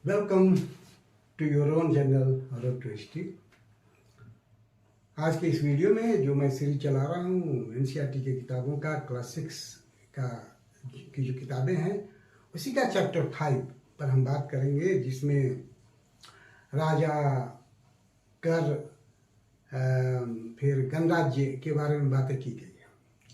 Welcome to your own channel road to history. आज के इस वीडियो में जो मैं सीरीज चला रहा हूँ एनसीईआरटी के किताबों का क्लासिक्स का की जो किताबें हैं उसी का चैप्टर 5 पर हम बात करेंगे, जिसमें राजा, कर, फिर गणराज्य के बारे में बातें की गई है।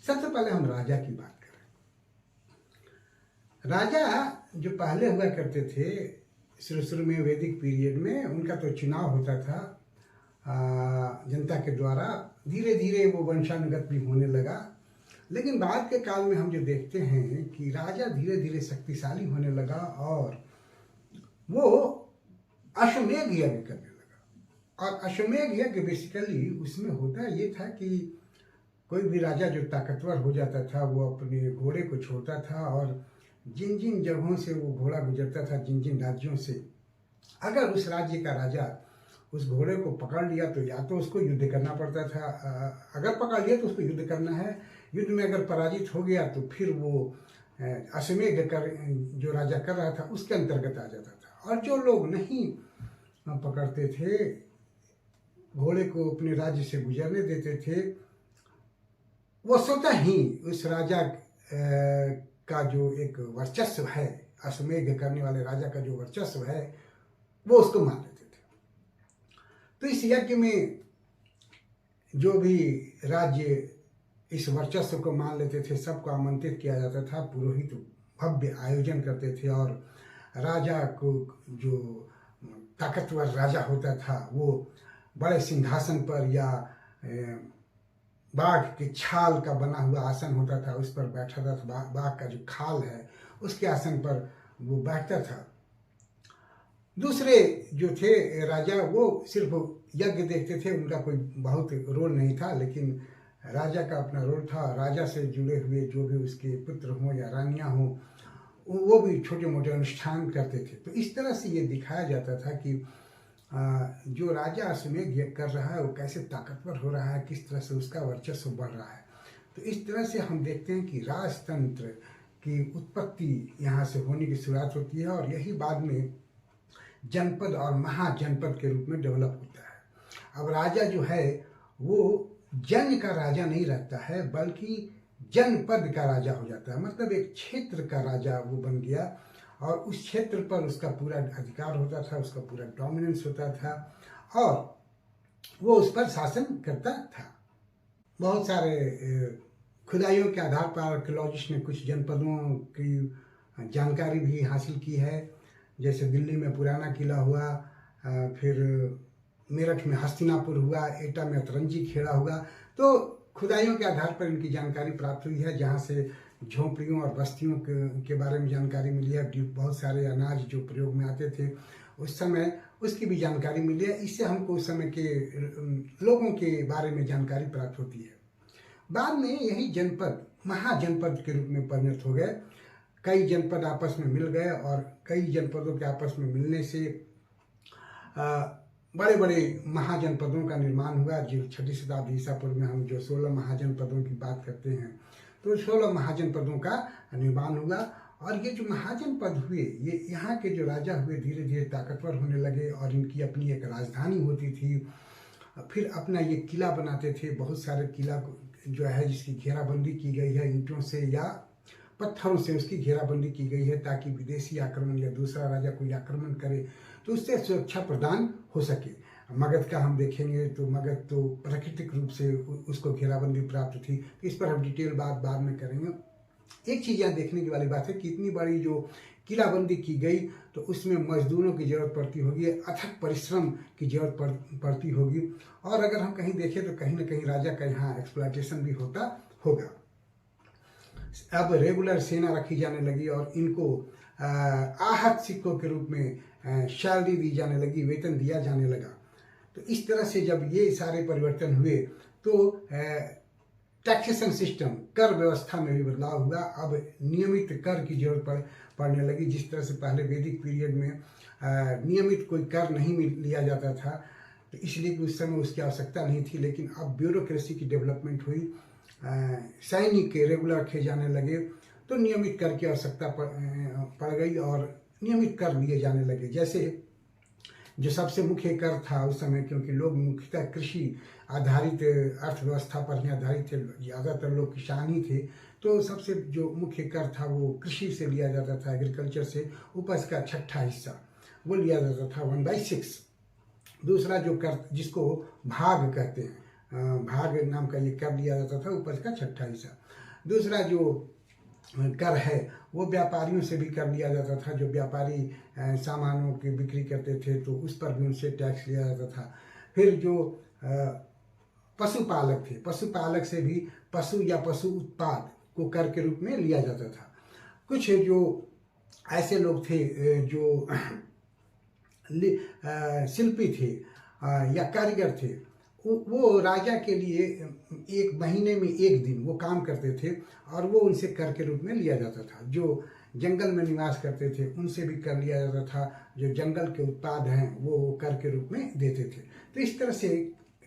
सबसे पहले हम राजा की बात करें। राजा जो पहले हुआ करते थे शुरू में वैदिक पीरियड में, उनका तो चुनाव होता था जनता के द्वारा। धीरे धीरे वो वंशानुगत भी होने लगा, लेकिन बाद के काल में हम जो देखते हैं कि राजा धीरे धीरे शक्तिशाली होने लगा और वो अश्वमेध यज्ञ करने लगा। और अश्वमेध यज्ञ बेसिकली उसमें होता ये था कि कोई भी राजा जो ताकतवर हो जाता था वो अपने घोड़े को छोड़ता था और जिन जिन जगहों से वो घोड़ा गुजरता था, जिन जिन राज्यों से, अगर उस राज्य का राजा उस घोड़े को पकड़ लिया तो या तो उसको युद्ध करना पड़ता था, अगर पकड़ लिया तो उसको युद्ध करना है, युद्ध में अगर पराजित हो गया तो फिर वो अश्वमेध कर जो राजा कर रहा था उसके अंतर्गत आ जाता था। और जो लोग नहीं पकड़ते थे, घोड़े को अपने राज्य से गुजरने देते थे, वो स्वतः ही उस राजा का जो एक वर्चस्व है, अश्वमेध करने वाले राजा का जो वर्चस्व है, वो उसको मान लेते थे। तो इस यज्ञ में जो भी राज्य इस वर्चस्व को मान लेते थे सबको आमंत्रित किया जाता था। पुरोहित भव्य आयोजन करते थे और राजा को, जो ताकतवर राजा होता था, वो बड़े सिंहासन पर या बाघ के छाल का बना हुआ आसन होता था, उस पर बैठा था। बाघ का जो खाल है उसके आसन पर वो बैठता था। दूसरे जो थे राजा, वो सिर्फ यज्ञ देखते थे, उनका कोई बहुत रोल नहीं था, लेकिन राजा का अपना रोल था। राजा से जुड़े हुए जो भी उसके पुत्र हों या रानियां हों, वो भी छोटे मोटे अनुष्ठान करते थे। तो इस तरह से ये दिखाया जाता था कि जो राजा अश्वमेध यज्ञ कर रहा है वो कैसे ताकतवर हो रहा है, किस तरह से उसका वर्चस्व बढ़ रहा है। तो इस तरह से हम देखते हैं कि राजतंत्र की उत्पत्ति यहाँ से होने की शुरुआत होती है और यही बाद में जनपद और महाजनपद के रूप में डेवलप होता है। अब राजा जो है वो जन का राजा नहीं रहता है, बल्कि जनपद का राजा हो जाता है। मतलब एक क्षेत्र का राजा वो बन गया और उस क्षेत्र पर उसका पूरा अधिकार होता था, उसका पूरा डोमिनेंस होता था और वो उस पर शासन करता था। बहुत सारे खुदाइयों के आधार पर आर्कियोलॉजिस्ट ने कुछ जनपदों की जानकारी भी हासिल की है, जैसे दिल्ली में पुराना किला हुआ, फिर मेरठ में हस्तिनापुर हुआ, एटा में अतरंजी खेड़ा हुआ। तो खुदाइयों के आधार पर इनकी जानकारी प्राप्त हुई है, जहाँ से झोंपड़ियों और बस्तियों के बारे में जानकारी मिली है। बहुत सारे अनाज जो प्रयोग में आते थे उस समय, उसकी भी जानकारी मिली है। इससे हमको उस समय के लोगों के बारे में जानकारी प्राप्त होती है। बाद में यही जनपद महाजनपद के रूप में परिणत हो गए। कई जनपद आपस में मिल गए और कई जनपदों के आपस में मिलने से बड़े बड़े महाजनपदों का निर्माण हुआ। जो 6वीं शताब्दी ईसा पूर्व में हम जो 16 महाजनपदों की बात करते हैं, तो 16 महाजनपदों का निर्माण हुआ। और ये जो महाजनपद हुए, ये यहाँ के जो राजा हुए धीरे धीरे ताकतवर होने लगे और इनकी अपनी एक राजधानी होती थी। फिर अपना ये किला बनाते थे, बहुत सारे किला जो है जिसकी घेराबंदी की गई है, ईंटों से या पत्थरों से उसकी घेराबंदी की गई है, ताकि विदेशी आक्रमण या दूसरा राजा कोई आक्रमण करे तो उससे सुरक्षा प्रदान हो सके। मगध का हम देखेंगे तो मगध तो प्राकृतिक रूप से उसको घेराबंदी प्राप्त थी। तो इस पर हम डिटेल बाद में करेंगे। एक चीज़ यहाँ देखने की वाली बात है कि इतनी बड़ी जो किलाबंदी की गई तो उसमें मजदूरों की जरूरत पड़ती होगी, अथक परिश्रम की जरूरत पड़ती होगी। और अगर हम कहीं देखें तो कहीं ना कहीं राजा का यहाँ एक्सप्लॉयटेशन भी होता होगा। अब रेगुलर सेना रखी जाने लगी और इनको आहत सिक्कों के रूप में सैलरी दी जाने लगी, वेतन दिया जाने लगा। तो इस तरह से जब ये सारे परिवर्तन हुए तो टैक्सेशन सिस्टम, कर व्यवस्था में भी बदलाव हुआ। अब नियमित कर की जरूरत पड़ने लगी। जिस तरह से पहले वैदिक पीरियड में नियमित कोई कर नहीं लिया जाता था, तो इसलिए कि उस समय उसकी आवश्यकता नहीं थी। लेकिन अब ब्यूरोक्रेसी की डेवलपमेंट हुई, सैनिक रेगुलर रखे जाने लगे, तो नियमित कर की आवश्यकता पड़ गई और नियमित कर लिए जाने लगे। जैसे जो सबसे मुख्य कर था उस समय, क्योंकि लोग मुख्यतः कृषि आधारित अर्थव्यवस्था पर ही आधारित थे, ज़्यादातर लोग किसान ही थे, तो सबसे जो मुख्य कर था वो कृषि से लिया जाता था, एग्रीकल्चर से उपज का छठा हिस्सा वो लिया जाता था 1/6। दूसरा जो कर जिसको भाग कहते हैं, भाग नाम का ये कर लिया जाता था, उपज का छठा हिस्सा। दूसरा जो कर है वो व्यापारियों से भी कर लिया जाता था, जो व्यापारी सामानों की बिक्री करते थे तो उस पर भी उनसे टैक्स लिया जाता था। फिर जो पशुपालक थे, पशुपालक से भी पशु या पशु उत्पाद को कर के रूप में लिया जाता था। कुछ जो ऐसे लोग थे जो शिल्पी थे या कारीगर थे, वो राजा के लिए एक महीने में एक दिन वो काम करते थे और वो उनसे कर के रूप में लिया जाता था। जो जंगल में निवास करते थे उनसे भी कर लिया जाता था, जो जंगल के उत्पाद हैं वो कर के रूप में देते थे। तो इस तरह से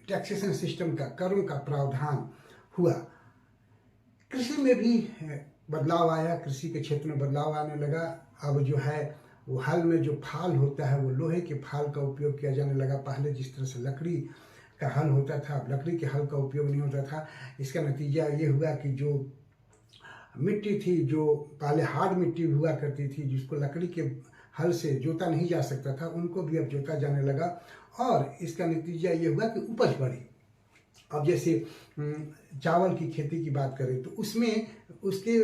टैक्सेशन सिस्टम का, करों का प्रावधान हुआ। कृषि में भी बदलाव आया, कृषि के क्षेत्र में बदलाव आने लगा। अब जो है वो हल में जो फाल होता है वो लोहे के फाल का उपयोग किया जाने लगा। पहले जिस तरह से लकड़ी का हल होता था, अब लकड़ी के हल का उपयोग नहीं होता था। इसका नतीजा ये हुआ कि जो मिट्टी थी, जो पहले हार्ड मिट्टी हुआ करती थी, जिसको लकड़ी के हल से जोता नहीं जा सकता था, उनको भी अब जोता जाने लगा। और इसका नतीजा ये हुआ कि उपज बढ़ी। अब जैसे चावल की खेती की बात करें तो उसमें उसके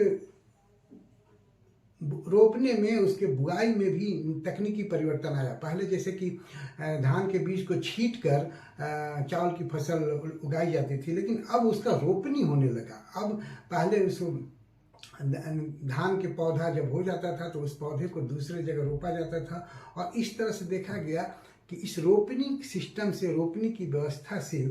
रोपने में, उसके बुआई में भी तकनीकी परिवर्तन आया। पहले जैसे कि धान के बीज को छींट कर चावल की फसल उगाई जाती थी, लेकिन अब उसका रोपनी होने लगा। अब पहले उस धान के पौधा जब हो जाता था तो उस पौधे को दूसरे जगह रोपा जाता था, और इस तरह से देखा गया कि इस रोपनी सिस्टम से, रोपनी की व्यवस्था से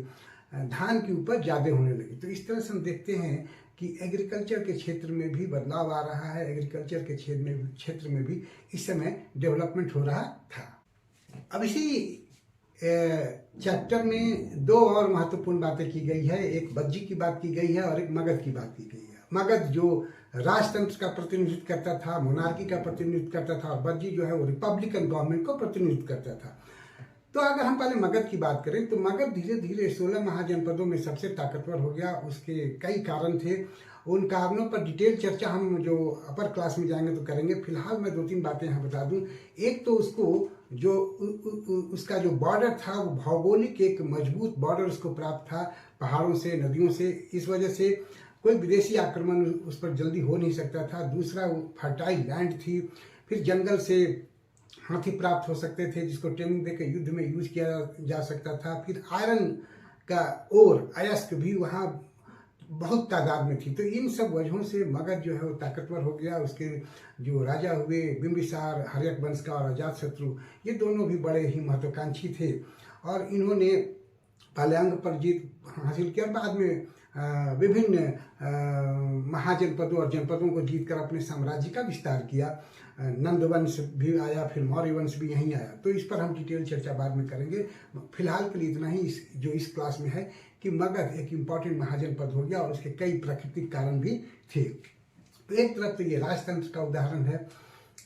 धान की उपज ज़्यादा होने लगी। तो इस तरह से हम देखते हैं कि एग्रीकल्चर के क्षेत्र में भी बदलाव आ रहा है। एग्रीकल्चर के क्षेत्र में भी इस समय डेवलपमेंट हो रहा था। अब इसी चैप्टर में दो और महत्वपूर्ण बातें की गई है। एक बज्जी की बात की गई है और एक मगध की बात की गई है। मगध जो राजतंत्र का प्रतिनिधित्व करता था, मोनार्की का प्रतिनिधित्व करता था, और बज्जी जो है वो रिपब्लिकन गवर्नमेंट को प्रतिनिधित्व करता था। तो अगर हम पहले मगध की बात करें तो मगध धीरे धीरे 16 महाजनपदों में सबसे ताकतवर हो गया। उसके कई कारण थे, उन कारणों पर डिटेल चर्चा हम जो अपर क्लास में जाएंगे तो करेंगे। फिलहाल मैं 2-3 बातें यहाँ बता दूं। एक तो उसको जो उसका जो बॉर्डर था वो भौगोलिक एक मजबूत बॉर्डर उसको प्राप्त था, पहाड़ों से, नदियों से। इस वजह से कोई विदेशी आक्रमण उस पर जल्दी हो नहीं सकता था। दूसरा, वो फर्टाइल लैंड थी। फिर जंगल से हाथी प्राप्त हो सकते थे जिसको ट्रेनिंग देकर युद्ध में यूज किया जा सकता था। फिर आयरन का ओर, अयस्क भी वहाँ बहुत तादाद में थी। तो इन सब वजहों से मगध जो है वो ताकतवर हो गया। उसके जो राजा हुए बिंबिसार, हर्यक वंश का, और अजातशत्रु, ये दोनों भी बड़े ही महत्वाकांक्षी थे और इन्होंने पहले अंग पर जीत हासिल किया और बाद में विभिन्न महाजनपदों और जनपदों को जीतकर अपने साम्राज्य का विस्तार किया। नंद वंश भी आया, फिर मौर्य वंश भी यहीं आया। तो इस पर हम डिटेल चर्चा बाद में करेंगे। फिलहाल के लिए इतना ही जो इस क्लास में है कि मगध एक इम्पॉर्टेंट महाजनपद हो गया और उसके कई प्राकृतिक कारण भी थे। तो एक तरफ तो ये राजतंत्र का उदाहरण है,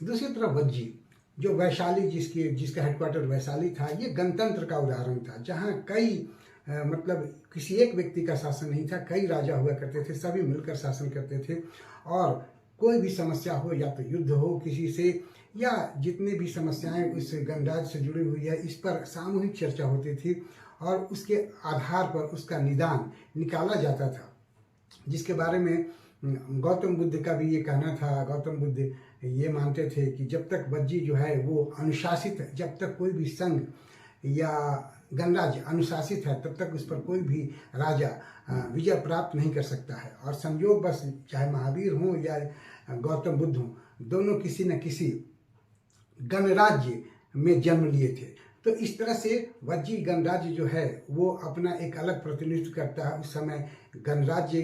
दूसरी तरफ वज्जी जो वैशाली, जिसका हेडक्वार्टर वैशाली था, ये गणतंत्र का उदाहरण था, जहाँ कई मतलब किसी एक व्यक्ति का शासन नहीं था, कई राजा हुआ करते थे, सभी मिलकर शासन करते थे। और कोई भी समस्या हो, या तो युद्ध हो किसी से, या जितने भी समस्याएं उस गणराज्य से जुड़ी हुई है, इस पर सामूहिक चर्चा होती थी और उसके आधार पर उसका निदान निकाला जाता था, जिसके बारे में गौतम बुद्ध का भी ये कहना था। गौतम बुद्ध ये मानते थे कि जब तक वज्जी जो है वो अनुशासित है, जब तक कोई भी संघ या गणराज्य अनुशासित है, तब तक उस पर कोई भी राजा विजय प्राप्त नहीं कर सकता है। और संयोग बस चाहे महावीर हों या गौतम बुद्ध हों, दोनों किसी न किसी गणराज्य में जन्म लिए थे। तो इस तरह से वज्जी गणराज्य जो है वो अपना एक अलग प्रतिनिधित्व करता है। उस समय गणराज्य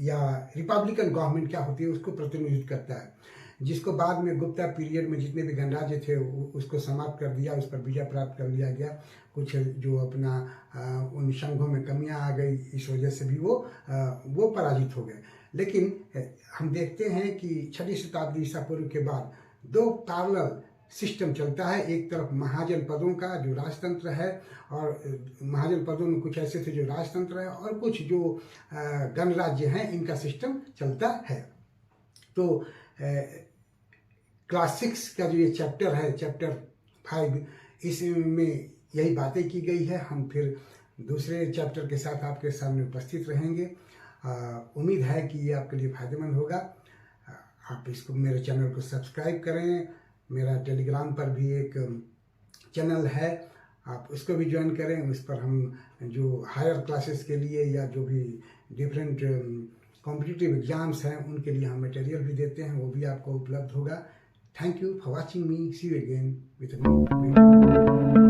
या रिपब्लिकन गवर्नमेंट क्या होती है उसको प्रतिनिधित्व करता है, जिसको बाद में गुप्ता पीरियड में जितने भी गणराज्य थे उसको समाप्त कर दिया, उस पर विजय प्राप्त कर लिया गया। कुछ जो अपना उन संघों में कमियां आ गई, इस वजह से भी वो पराजित हो गए। लेकिन हम देखते हैं कि 6वीं शताब्दी ईसा पूर्व के बाद दो पैरेलल सिस्टम चलता है। एक तरफ महाजन पदों का जो राजतंत्र है, और महाजन पदों में कुछ ऐसे थे जो राजतंत्र है, और कुछ जो गणराज्य हैं, इनका सिस्टम चलता है। तो क्लास 6 का जो ये चैप्टर है, चैप्टर 5, इसमें यही बातें की गई है। हम फिर दूसरे चैप्टर के साथ आपके सामने उपस्थित रहेंगे। उम्मीद है कि ये आपके लिए फायदेमंद होगा। आप इसको, मेरे चैनल को सब्सक्राइब करें। मेरा टेलीग्राम पर भी एक चैनल है, आप उसको भी ज्वाइन करें। उस पर हम जो हायर क्लासेस के लिए या जो भी डिफरेंट कॉम्पिटिटिव एग्जाम्स हैं, उनके लिए हम मटेरियल भी देते हैं, वो भी आपको उपलब्ध होगा। Thank you for watching me. See you again with a new video.